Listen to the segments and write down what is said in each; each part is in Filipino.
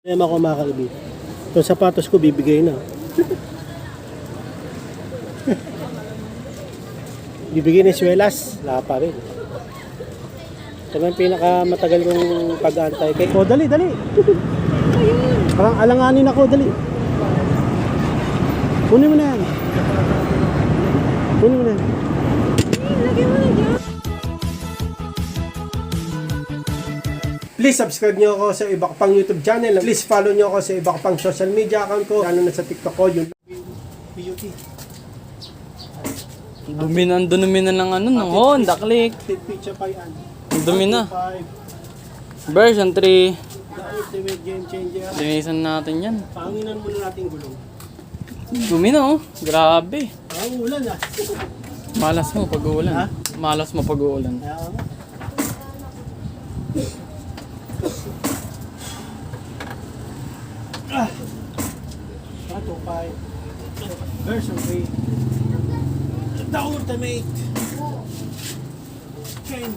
Problema ko mga kaibigan. Itong sapatos ko bibigay na. Bibigay ng swelas. Wala pa rin. Ito na yung pinakamatagal kong pag-aantay. Oh, dali, dali. Parang alanganin ako, dali. Kunin mo na yan. Kunin mo na yan. Lagyan mo na dyan. Please subscribe nyo ako sa iba ko pang YouTube channel. Please follow nyo ako sa iba ko pang social media account ko. Lalo na sa TikTok ko, yung beauty. Dumi na ng ano, ng Honda Click. Picture pa yan. Dumi na. 5, Version 3. the ultimate game changer. Linisan natin yan. Panginan muna natin gulong. Dumi na oh. Grabe. Ang ulan ah. Malas mo pag uulan. Ha? Malas mo pag uulan. Kaya nga. Ah. 125 version 3. The ultimate game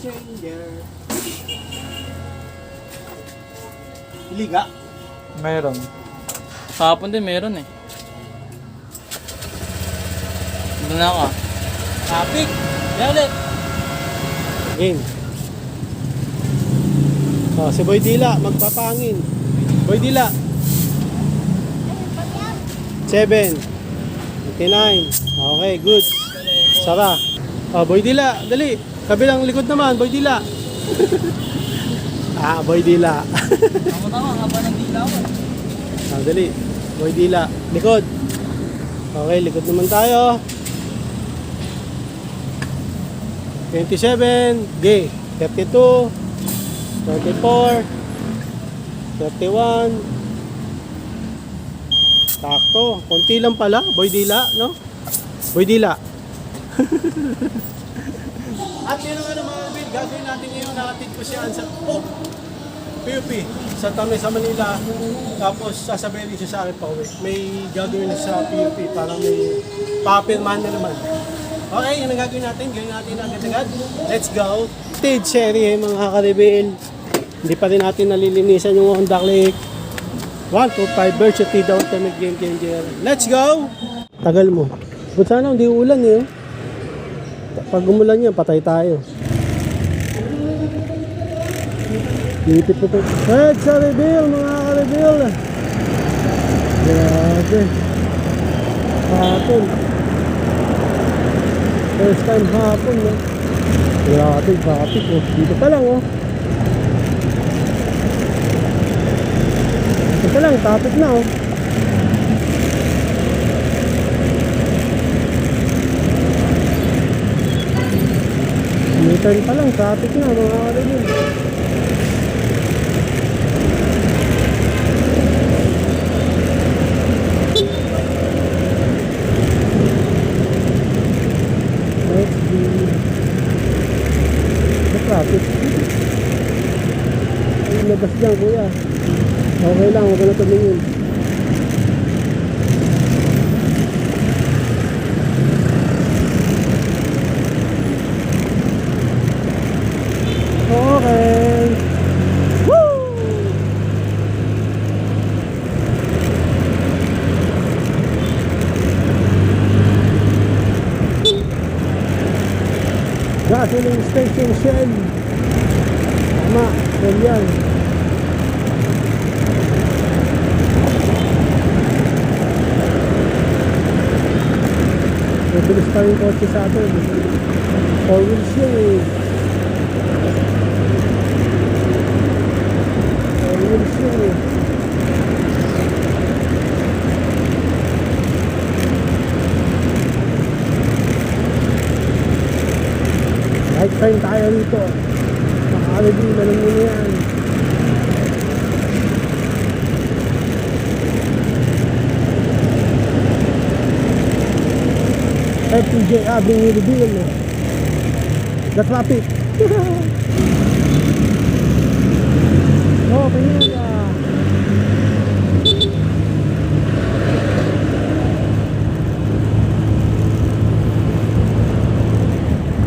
changer. Liga. Meron. Kahapon din meron eh. Doon na ka. Traffic. Yan ulit. Game. Oh, si Boy Dila magpapangin. Boy Dila. 7. 29. Okay, good. Sara. Oh, Boy Dila, dali. Kabilang likod naman, Boy Dila. Boy Dila. Tama-tama, haba ng dilaw. Dali. Boy Dila. Likod. Okay, likod naman tayo. 27. G. 32. 34. 31. Sakto. Konti lang pala. Boy Dila, no? Boy Dila. At yun nga naman, Bill, gagawin natin ngayon. Nakatid ko siya sa PUP. Sa Tames, sa Manila. Tapos sasabihin siya sa akin pa uwi. May gagawin sa PUP. Parang may papirmahan na naman. Okay, yun ang gagawin natin. Gawin natin agad-agad. Let's go. Stage series mga ka-reveal. Hindi pa rin natin nalilinisan yung Honda Click. 125 version 3 the ultimate game changer. Let's go! Tagal mo. But sana hindi ulan eh. Pag umulan yan, patay tayo. Lipit po ito. Head sa reveal mga ka-reveal. Grabe. Hapon. First time hapon. No? Grabe, traffic. Oh. Dito pa lang oh. Ito lang, topic na oh. Meter pa lang, traffic na mga karibin. Let's see. Sa traffic. Ay, labas dyan kuya. Okay lang, huwag na tumingin. Okay. Woo! Gasoline station Shell. Tama, Shell yan. Mabilis pa yung kotse sa atin. 4 wheels yun eh. 4 wheels yun eh. Right time tayo rito. Makalagin, alam nyo na yan. FTJ Avenue Reveal. The traffic. Okay na yan.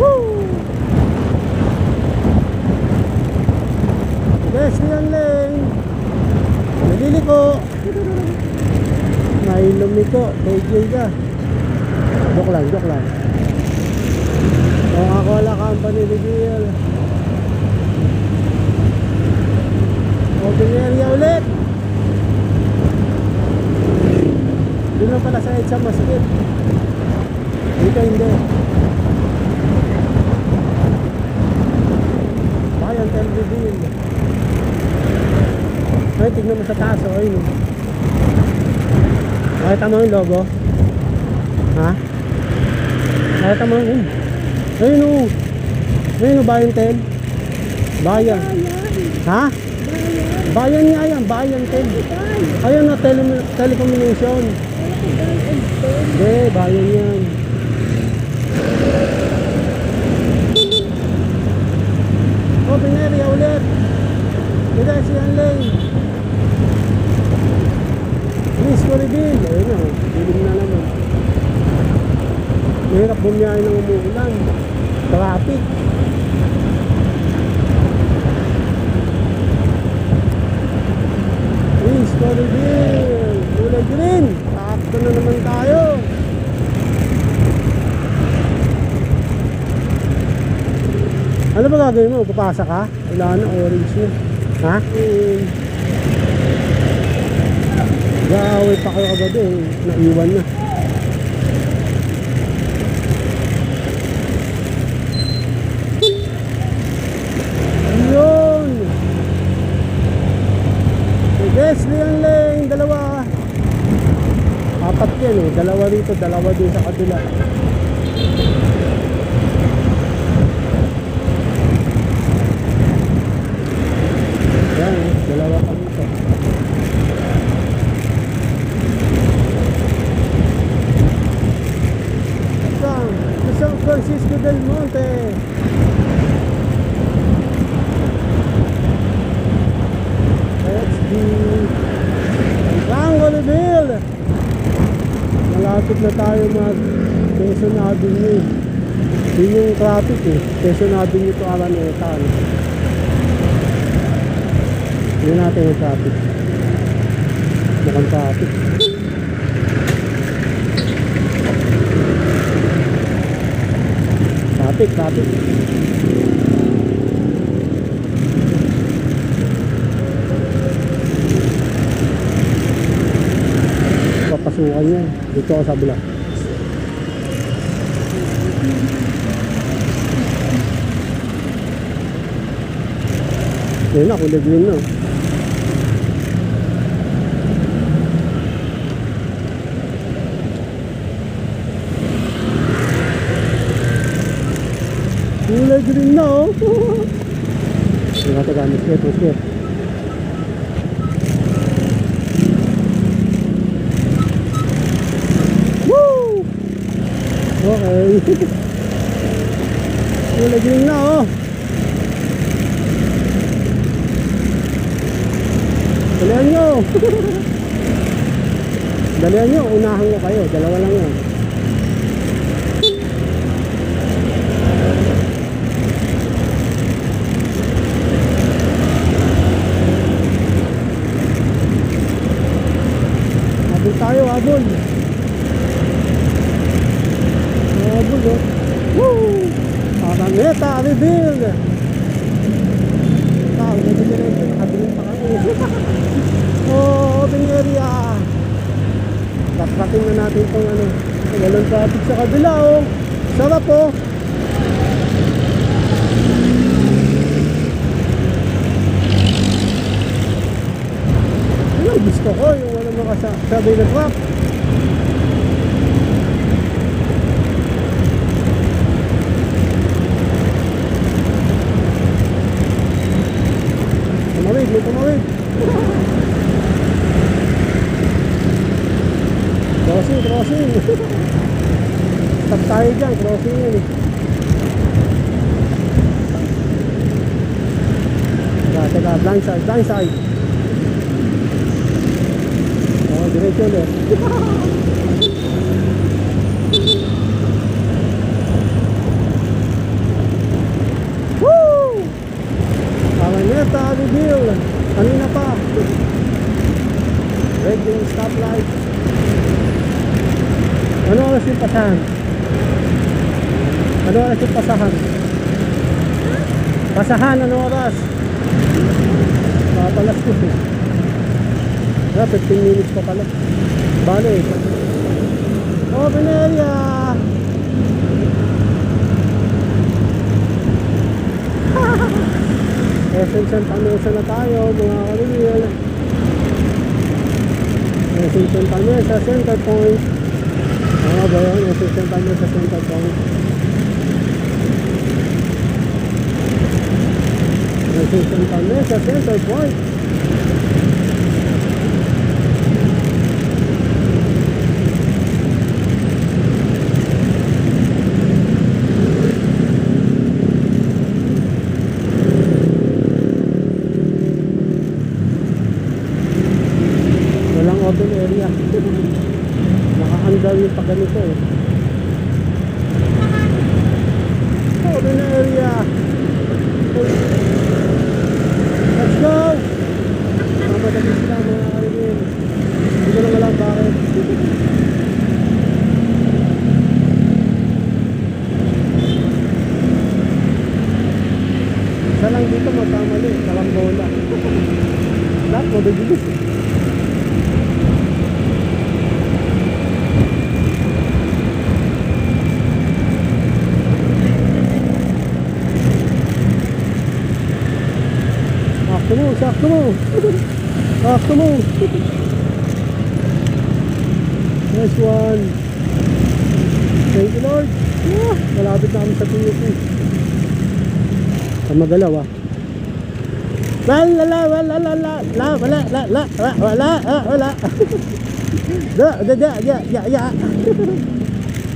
Woo! Pedestrian lane. Bili ko. May lumiko. KJ ka. Joke lang, joke lang. Coca-Cola Company reveal. Open area ulit. Doon lang pala sa EDSA Masakit. Dito hindi. Bayan Tel reveal. Ay, tignan mo sa taas, oh, ayun. Nakita mo yung logo? Ha? Nakita mo yun? Ayun, oh. Ayun, oh, Bayan Tel. Bayan. Ha? Bayan nga yan, Bayan Tel. Ayun, oh, telecommunication. Hindi, Bayan yan. Open area ulit. Pedestrian lane. Please ko reveal. Ayun na, dilim na naman. Mahirap bumiyahin ng umuulan. Traffic. Please ko reveal. Kulay green. Takto na naman tayo. Ano ba gagawin mo? Papasa ka? Wala na, orange yun. Ha? Gaaway pa kayo agad eh. Naiwan na. Yun! Pedestrian lane, dalawa. Apat yan eh. Dalawa rito, dalawa din sa kabila. Yan, dalawa ka dito. San Francisco del Monte. Let's be Rangolaville. Malapit na tayo mag Quezon Avenue. Yun yung traffic eh. Quezon Avenue to Araneta. Yun natin yung traffic. Mukhang traffic. Traffic. Papasukan yan. Dito ako sa bila. Yun na, kulay green na. Kulay green na, oh. Hindi ka taga, masket. Woo! Okay. Kulay green na, oh. Dalihan nyo. Dalihan nyo, unahan ko kayo. Dalawa lang yan. Habol tayo, habol. Habol, oh. Woo! Araneta, reveal. Nakabiling pa kami. Oh, open area. Tatrating na natin itong ano. Walang traffic sa kabila, oh. Sarap, oh. Ano gusto ko yung walang makasabay na truck. May tumawid. Crossing. Stop tayo dyan, crossing yun eh. Teka, blind side. Oh, diretso ulit. Woo! Araneta, reveal. Kanina pa. Red yung stoplight. Ano oras yung pasahan? Ano oras yung pasahan? Pasahan, ano oras? Papalas ko eh. 15 minutes pa pala. Bale. Open area! SM Santa Mesa na tayo, mga kalibin. SM Santa Mesa, center point. Ano ba yun? SM Santa Mesa, center point. SM Santa Mesa, center point. Walang open area. Naka-under yung pag ganito eh. Open area. Let's go! Mamadali sila mga kalibin. Hindi ko lang alam bakit. Isa lang dito magkamali. Kalambola. Lahat mabibilis eh. Sakto mo! Sakto mo! Nice one! Thank you Lord! Yeah, malapit na kami sa PUP. Sa magalaw ah.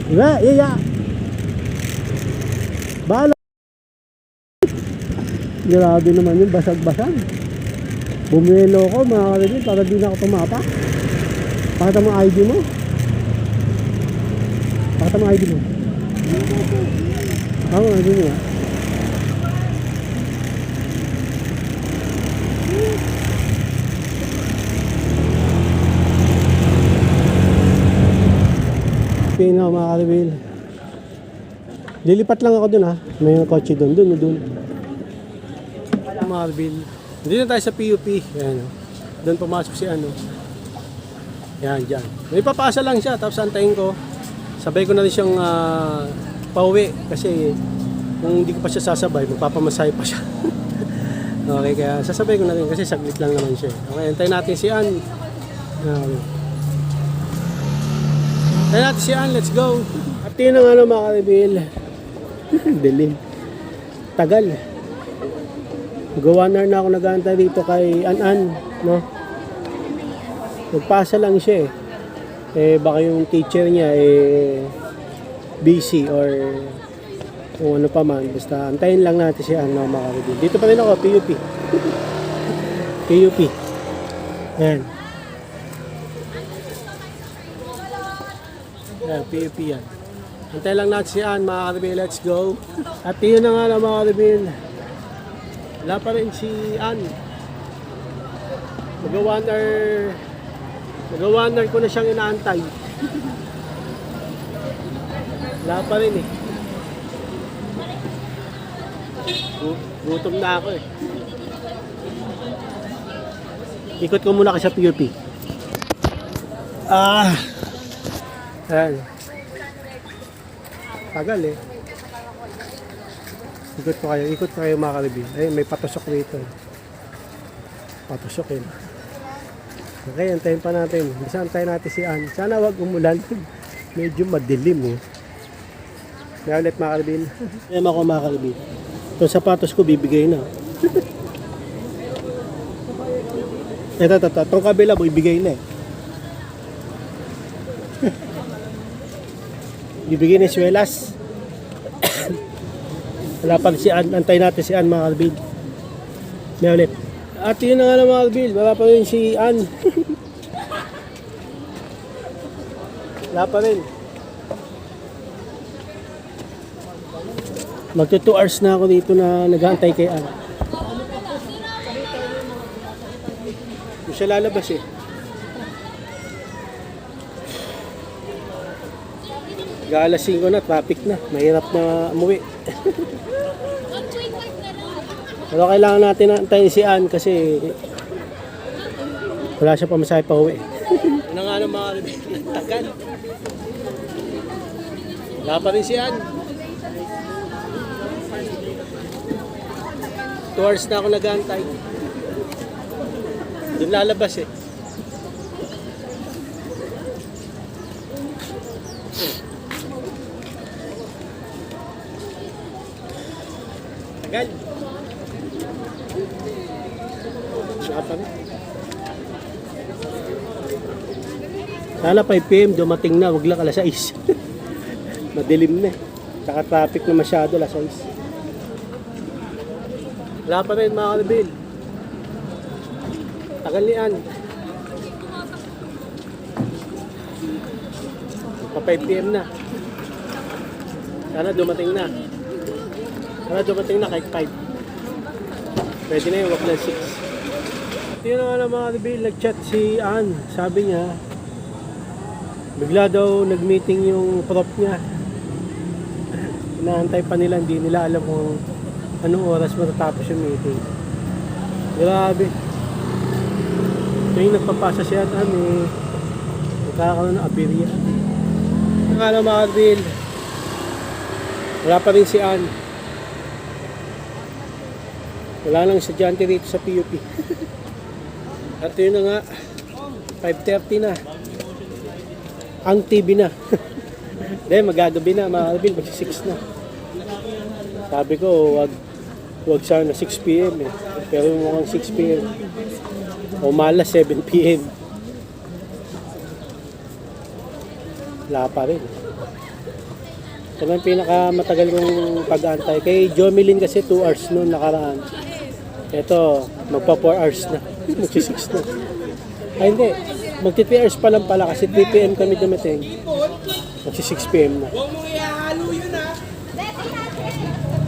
Wala. Bala. Grabe naman yun, basag-basag. Bumelo ko mga kalibin para di na ako tumapa. Pakita mo ID mo. Pakita mo ID mo. Oo, ID mo ah. Pino mga kalibin. Lilipat lang ako dun ah. May kotse dun. Mga kalibin. Dito na tayo sa PUP. Ayan, oh. Doon pumasok si ano. Yan, dyan. May papasa lang siya. Tapos antayin ko. Sabay ko na rin siyang pauwi. Kasi kung hindi ko pa siya sasabay, magpapamasahe pa siya. Okay, kaya sasabay ko na rin. Kasi saglit lang naman siya. Okay, antayin natin si Ann. Okay. Antayin natin si Ann. Let's go. At yun ang ano mga kalibil. Dilim. Tagal. Mag-1 hour na ako nag-aantay dito kay An-An, no? Nagpasa lang siya eh. Baka yung teacher niya busy or kung ano pa man. Basta antayin lang natin siya, no, mga kaibigan. Dito pa rin ako, PUP. PUP. Ayan. Ayan, PUP yan. Antayin lang natin si Ann, mga kaibigan. Let's go. At yun na nga lang, mga kaibigan. Wala pa rin si Ann. Mag-1 hour ko na siyang inaantay. Wala pa rin eh. Gutom na ako eh. Ikot ko muna kasi sa PUP. Ayan. Tagal eh. Ikot ko kayo mga kalibin. Ay, may patusok dito. Patusok yun. Okay, antayin pa natin. Bisa antayin natin si Ann. Sana wag umulan. Medyo madilim eh. May ulit mga kalibin. Ayan ako mga kalibin. Itong sapatos ko bibigay na. Ito. Itong kabila mo ibigay na eh. Bibigay na swelas. Wala pa si Ann. Antayin natin si Ann mga kalibin. May ulit. At yun na nga mga kalibin. Wala pa rin si Ann. Wala pa rin. Magto 2 hours na ako dito na nag-aantay kay Ann. Hindi siya lalabas eh. Alas 5 na, traffic na. Mahirap na umuwi. Pero kailangan natin antayin si Ann kasi wala siya pamasahe pa uwi. Ano nga ng mga tagal. Wala pa rin si Ann. 2 hours na ako nag-aantay. Doon lalabas eh. Tagal. Wala pa rin. Sana 5 PM dumating na, wag lang alas 6. Madilim na eh. Saka traffic na masyado alas 6. Wala pa rin mga kanabil. Tagal ni Ann. Pa 5 PM na. Sana dumating na. Sana dumating na kahit 5. Pwede na yung wag lang 6. Yun na nga na mga kanabil, nag-chat si Ann. Sabi niya, bigla daw nag-meeting yung prop niya. Inaantay pa nila, hindi nila alam kung anong oras matatapos yung meeting. Grabe. Tuwing nagpapasa siya at nagkakaroon ng aberya. Nakala mga Arvil, wala pa rin si Ann. Wala lang estudyante rito sa PUP. At yun na nga, 5:30 na. Ang TV na. Hindi, magagabi na mga Arvil, mag-6 na. Sabi ko, wag sana 6 PM eh. Pero mukhang 6 PM. O malas 7 PM. Wala pa rin. Ito lang pinakamatagal kong pag-aantay. Kay Jomelyn kasi 2 hours noon nakaraan. Ito, magpa 4 hours na. Magsi 6 na. Ay hindi, magti 3 hours pa lang pala kasi 3 PM kami dumating. Magsi 6 PM na. Huwag mong ihahalo yun ha.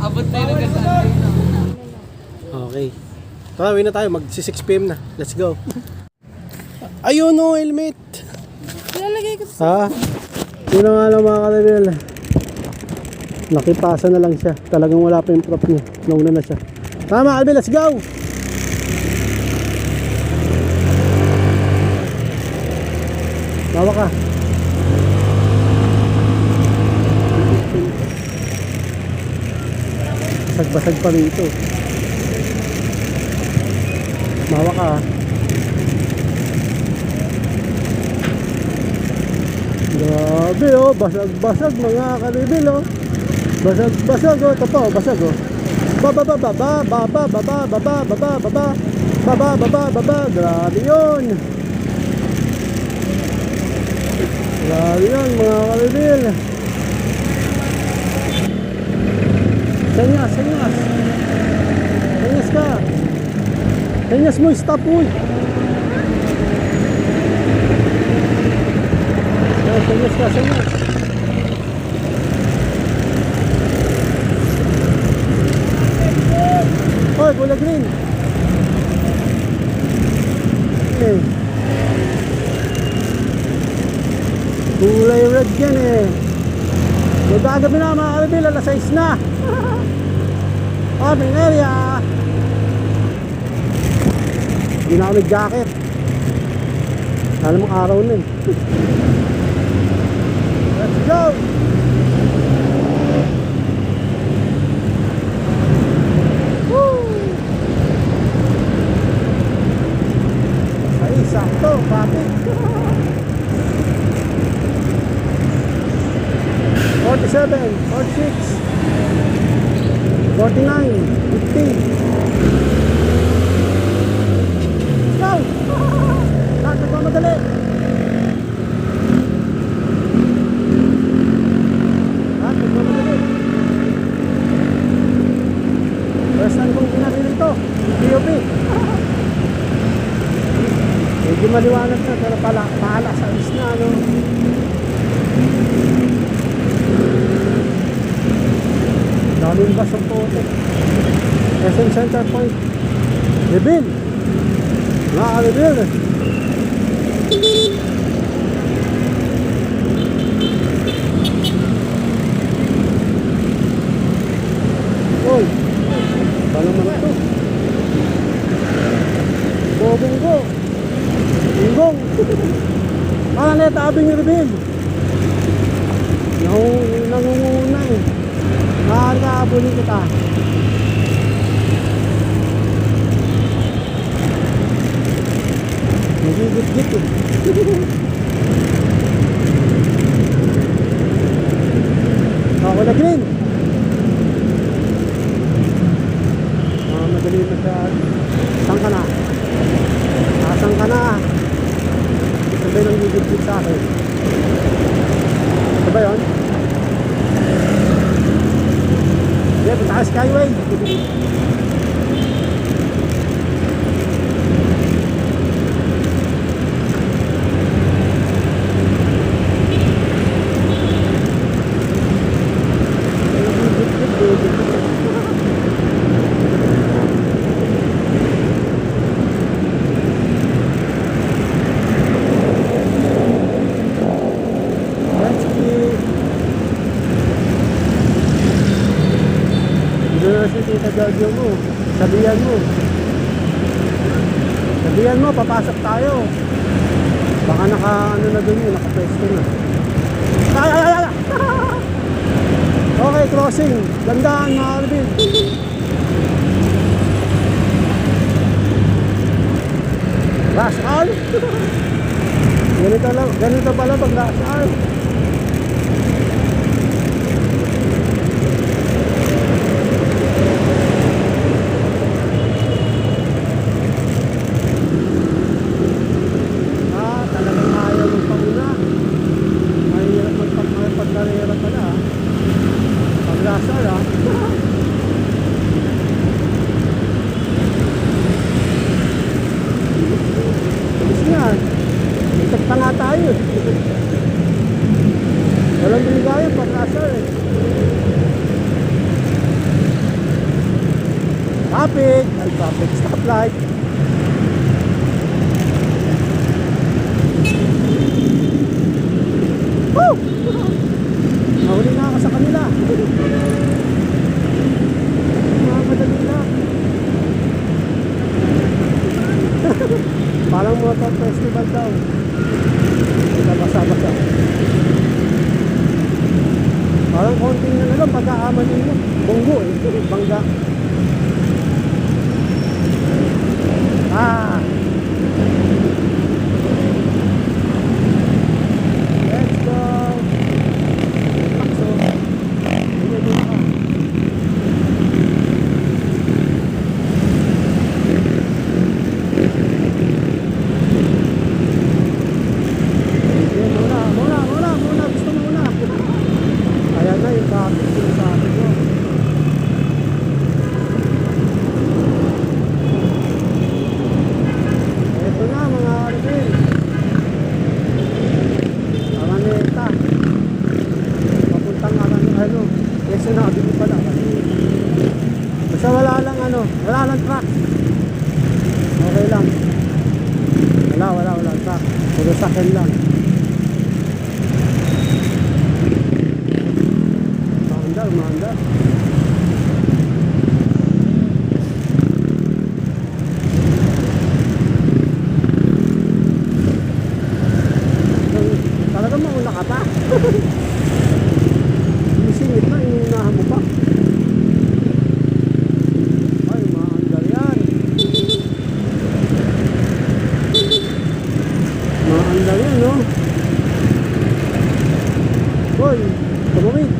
Abot na yung nagkasaan. Okay. Tara, uwi na tayo. Magsi 6 PM na. Let's go. Ayun o, helmet. Lalagay ko sa... Ha? Yun na nga lang mga kanabil. Nakipasa na lang siya. Talagang wala pa yung prop niya. Nauna na siya. Tama, Alvin, let's go! Tawa ka. Basag-basag pa rito. Mawa ka. Grabe oh, basag-basag mga kanibil oh. Basag-basag oh, ito pa oh, basag oh. Baba. Grabe yun. Grabe yun mga kanibil. Senyas ka. Senyas mo, stop mo. Senyas ka. Hoy, kulay green. Okay. Kulay red yan eh. Magagabi na mga kanibil, alas 6 na. Aming area. Hindi na ako nag-jacket. Alam mo araw na eh. Let's go! Woo! Ay, sakto, traffic. 47, 46 49, 50. Go! Lahat nagmamadali. First time kong ginagawa ito. POP. Medyo maliwanag na pero paala sa is na ano. Daming bus ang pote. SM Center Point. Rebil. Rebil. Araneta Avenue Reveal. Nangunguna eh. Nakakaabulin kita. Nagigit-git eh. Ako na green. Madali na siya. Saan ka na? Saan ka na? Sabay nang gigit-git sa akin. Ito ba yun? Hindi, punta ka Skyway. Sa Jojo mo, sabihan mo, papasok tayo. Baka naka ano na dun yun, naka-pwesto na. Ay! Okay, crossing. Gandaan mga Arvin. Rush hour. Ganito pala pag rush hour. Walang bigayan, pag-asar eh. Traffic, stoplight. Woo! Mahuli na ako sa kanila. Madali lang. Parang motor festival daw. Basa-basa. Parang konting na lang pagkaaman nyo. Bonggo eh. Bangga. Let's go. Takso. Hindi mo ka. Muna. Gusto mo muna. Ayan na yung traffic mo. Ito na mga Arvin. Araneta. Papuntang ano. Kasi sinabi ko pala. Basta wala lang truck. Okay lang. Wala truck. Puro sakyan lang. Maandar. Talagang mauna ka pa. Isingit na, inuunahan mo pa. Ay, maandar yan. Maandar yan, no? Hoy, tumawid.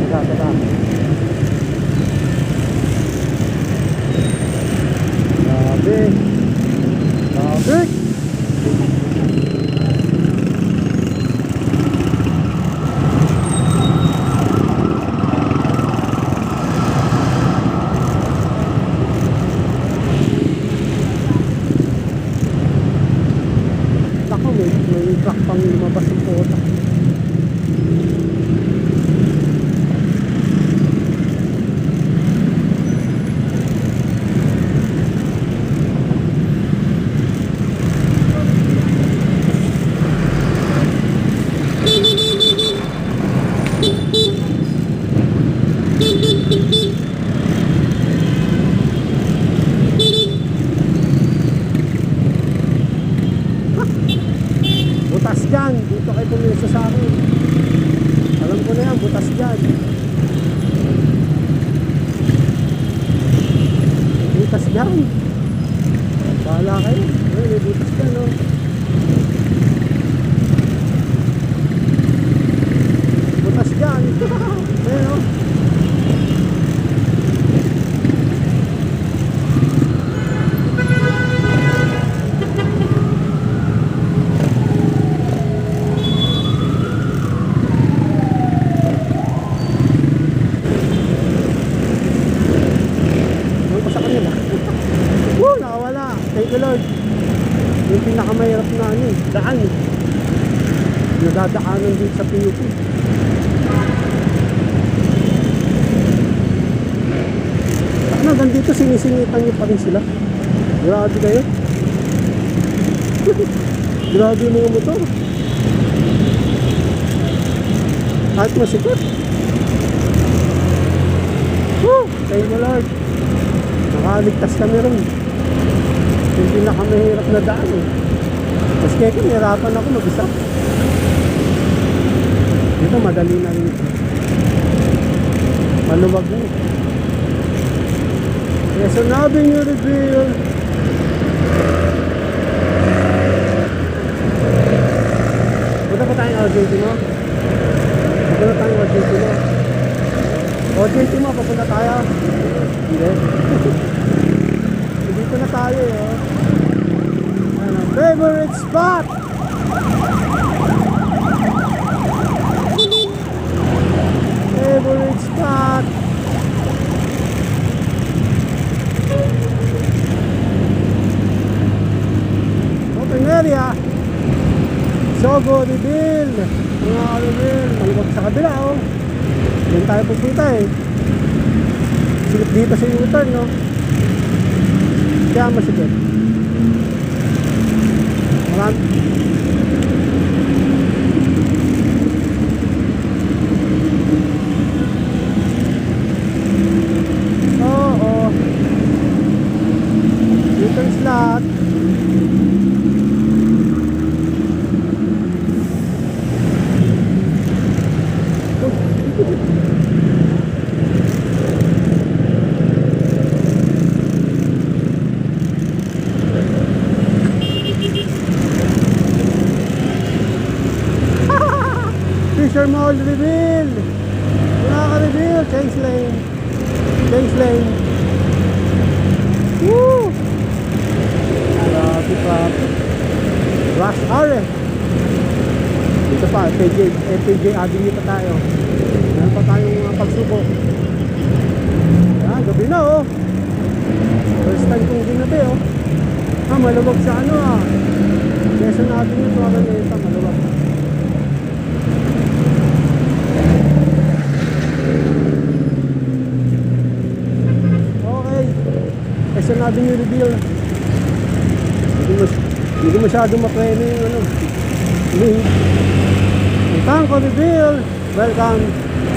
Tara. Grabe. Ako may truck pang lumabas ng kota. dyan. Dito kayo pumiso sa akin. Alam ko na yan, butas dyan. Butas dyan. Bahala kayo. Ay, may butas dyan, oh. Butas dyan. Ayun, oh. Ano pa sa kanila? Woo! Nakawala. Thank you, Lord. Yung pinakamahirap na ano, daan. Nadadaanan din sa PUP. Hanggang dito sinisingitan niyo pa rin sila. Grabe kayo. Grabe yung mga motor. Kahit masikot. Woo! Thank you, Lord. Nakaligtas kami rin. Yung pinakamahirap na daan eh. Mas kaya nahirapan ako mag-isa. Dito madali na rin. Maluwag na eh. Yes, so now being you reveal. Punta pa tayong Argentina. Punta na tayong Argentina. Argentina, papunta tayo. Hindi. Dito na tayo eh. Oh. Ano, favorite spot! Favorite spot! Open area. Sogo, Reveal. Mga Reveal. Malubog sa kabila, oh. Diyan tayo pupunta eh. Silip dito sa U-turn, no? Kaya masigit. Marami. Oo. U-turn slot. Fisher Mall Reveal. Wala ka reveal. Change lane. Change lane. Woo! Grabe pa. Rush hour eh. Dito pa, FPJ Avenue pa tayo. Meron pa tayong pagsubok. Yan, gabi na oh. First time kong ginabi oh. Maluwag sa ano ah. Quezon Avenue, tuwagan na ito, maluwag. Okay. Quezon Avenue Reveal. Hindi ko masyadong mapreno yung ano. Link. Tanko Reveal. Welcome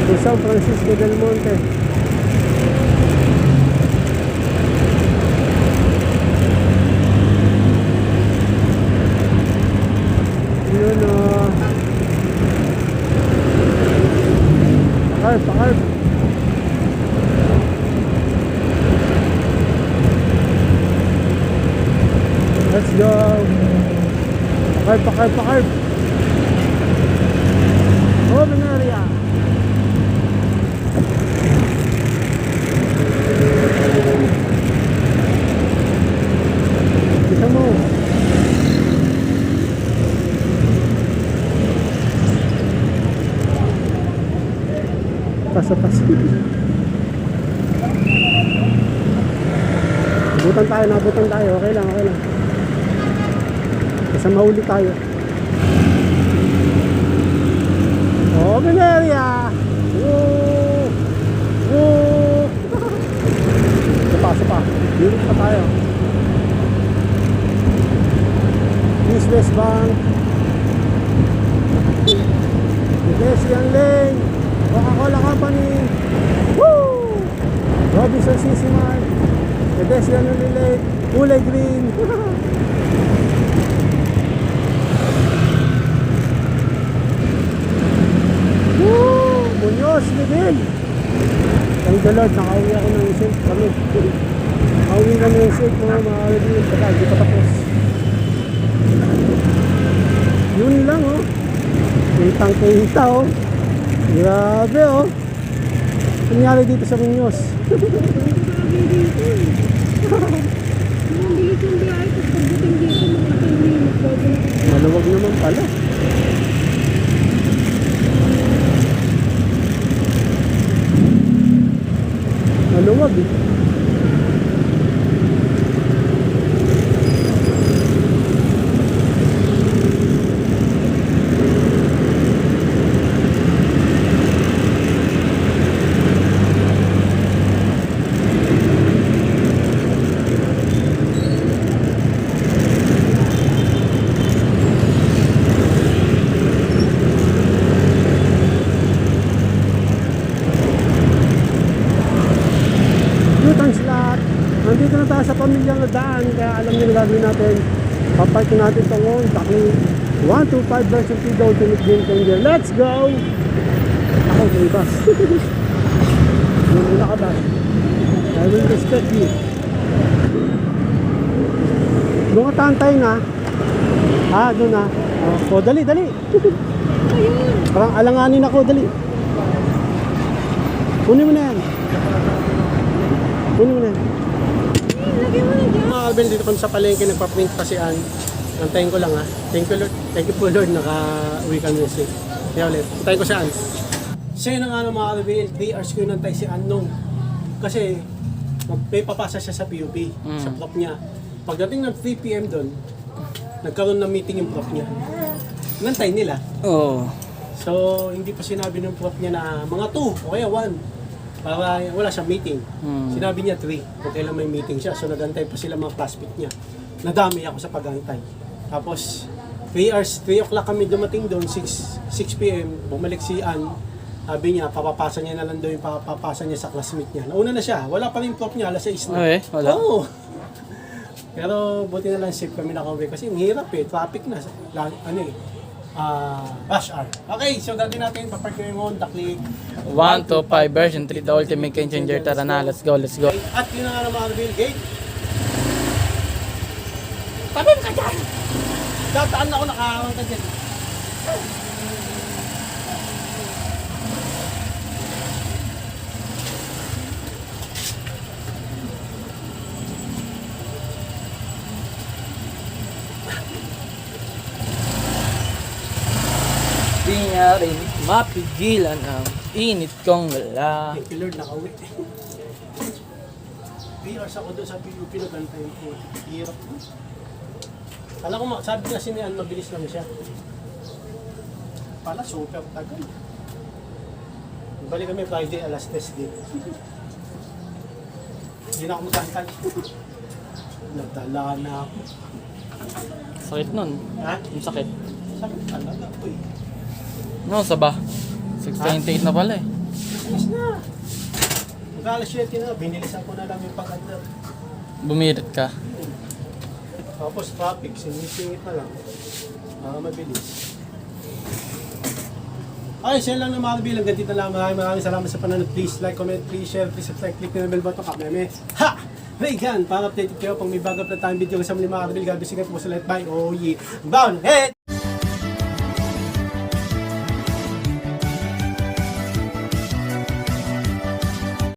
to San Francisco del Monte. Yun o. Pakarp. Let's go. Pakarp. Open area. Kita mo. Pas. Nabutan tayo. Okay lang. Basta mahuli tayo. Open area. Woo. Sapa. Dito pa tayo. East West Bank. Pedestrian Lane. Coca-Cola Company. Woo! Robinson CC Mart. Pedestrian Lane. Kulay green. you Lord, nakauwi ako ng safe kami. Nakauwi kami ng safe mga review. Saka hindi pa tapos. Yun lang oh. Kitang kita oh. Grabe oh. Nangyari dito sa Muñoz. Ang bilis ng biyahe, tapos pagdating dito, mga 10 minutes bago na. Maluwag naman pala. Maluwag eh. Thanks lahat. Nandito na tayo sa pamilyang daan, kaya alam niyo na gagawin natin. Paparkin natin ito ngayon. Takli 125 version 3 the ultimate game changer. Let's go! Ako, may bus. Yung muna ka bus. I will respect you. Doon ka tantay na. Doon na. Oh, dali, dali. Parang alanganin ako, dali. Kunin mo na yan. Kunin mo na yan. Lagyan mo na dyan. Mga Alvin, dito kami sa palengke, nagpa-print pa si Ann. Antayin ko lang ha. Thank you Lord. Thank you po Lord, naka-uwi kami ng safe. Kaya ulit, antayin ko si Ann. Siya na nga ng mga Alvin, 3 hours ko yung nantay si Ann nung. Kasi, may papasa siya sa PUP, sa prop niya. Pagdating ng 3 PM doon, nagkaroon ng meeting yung prop niya. Nantay nila. Oo. So, hindi pa sinabi ng prop niya na mga 2 o kaya 1. Para wala siyang meeting. Sinabi niya 3 kung kailan may meeting siya. So, nagantay pa sila mga classmate niya. Nadami ako sa pagantay. Tapos, 3 o'clock kami dumating doon, 6 PM, bumalik si Ann. Sabi niya, papapasa niya na lang doon yung papapasa niya sa classmate niya. Nauna na siya, wala pa rin prop niya, alas 6 na. Okay, wala. Oo. Pero buti na lang safe kami nakauwi kasi ang hirap eh, traffic na. Rush hour. Okay, so gagawin natin, papark ko yung Dakli 1 to 5 version 3 the ultimate game changer. Tara na, let's go, let's go. At yun na nga naman ang reveal gate. Tabi mo ka dyan! Dataan ako, nakahawang ka dyan. Di niya rin mapigilan ang init kong wala. Thank you Lord, nakauwi. 3 hours ako doon sa PUP, nagantay ko. Hirap mo. Alam ko, sabi kasi ni Ann, mabilis lang siya. Pala, super tagal. Balik kami Friday, alas 10 din. Hindi na ako magkantay. Nadala na ako. Sakit nun. Ha? Ang sakit. Sabi talaga po eh. No, saba. 6.28 na pala eh. Alis na. Mag-alas 7 na, binilisan ko na lang yung pag-under. Bumirit ka. Tapos traffic, sinisingit na lang. Mabilis. Okay, share lang ng mga kabilang. Ganito na lang. Maraming salamat sa panonood. Please like, comment, please share, please subscribe, click na bell button. Kameme. Ha! Regan! Para updated kayo pag may bago na tayong video kasama ni mga kabilang. God bless you po sa lahat. Bye! Oh yeah! Bound head!